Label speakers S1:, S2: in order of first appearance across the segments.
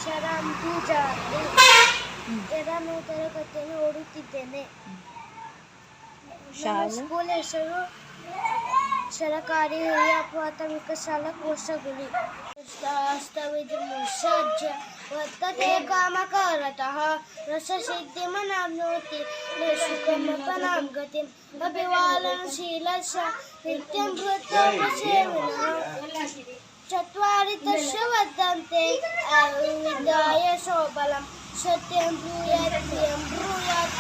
S1: ಶರಂ ಪೂಜಾ ಎರಡನೇ ತರಗತಿಯನ್ನು ಓದುತ್ತಿದ್ದೇನೆ. ನನ್ನ ಸ್ಕೂಲ್ ಹೆಸರು ಸರಕಾರಿ ಹಿರಿಯ ಪ್ರಾಥಮಿಕ ಶಾಲಾ ಕೋಸಗುಳಿ. ಸಜ್ಜ ವರ್ತತೆ ಕಾಮಕರತಃ ರಸಸಿದ್ಧಿಮನಾಪ್ನೋತಿ ಸುಖಮಪನಾಂ ಗತಿಂ ಅಭಿವಾಲನಶೀಲಸ್ಯ ನಿತ್ಯಂ ಕೃತೋಪಸೇವಿನಃ. ಚತ್ವಾರಿ ತಸ್ಯ ವರ್ಧन्ते ಆಯುರ್ವಿದ್ಯಾಯ ಸೋಬಲಂ ಸತ್ಯಂ ಬ್ರೂಯಾತ್ ಪ್ರಿಯಂ ಬ್ರೂಯಾತ್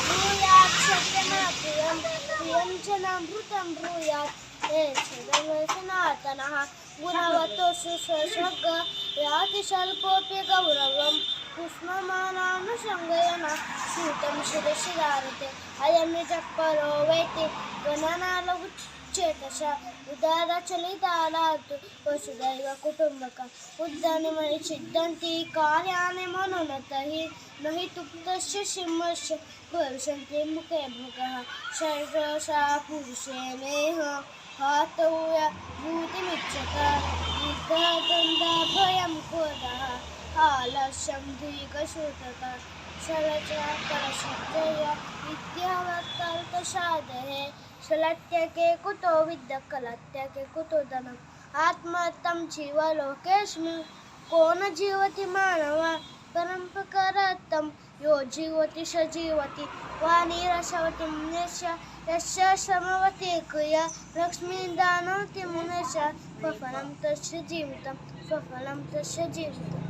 S1: ಬ್ರೂಯಾತ್ ಸತ್ಯಮಪ್ರಿಯಂ ಪ್ರಿಯಂ ಚ ನಾಮೃತಂ ಬ್ರೂಯಾತ್ ಸನಾತನಃ ಗುಣವतो ಸುಸ್ವರ್ಗ ಯಾತಿ ಸ್ವಲ್ಪೋಪಿ ಗೌರವಂ ಕುಸ್ಮಮಾನಾಂ ಸಂಗಯನ ಶೂತಂ ಶಿರಶಿರಾರತೆ ಅಯಂ ನಿಜಪರೋ ವೈತಿ ಗಣನಾಲಗುಚ್ಛೇತಸ ಉದಾರ ಚಲಿತಾಲಾತು ವಸುದೈವ ಕುಟುಂಬಕ ಉದ್ಯಾನಮಣಿ ಸಿದ್ಧಂತಿ ಕಾರ್ಯಾಣಿ ಮನೋನತಹಿ नहि तुप्तस्य सिंहस्य भविष्यन्ति मुखे भगः सर्वसा पुरुषेणेह हातौय भूतिमिच्छत युद्धदण्डभयं क्रोधः आलस्यं दीर्घशूतक शरचकरशब्दय विद्यावत्तल्पसाधये शलत्यके कुतो विद्यकलत्यके कुतो धनम् आत्महत्तं जीवलोकेऽस्मिन् को न जीवति मानव परम्परात्तं यो जीवति स जीवति वाणीरसवति मुनेश यस्य समवति क्रिया लक्ष्मीदानोति मुनेश स्वफलं तस्य जीवितं स्वफलं तस्य जीवितम्.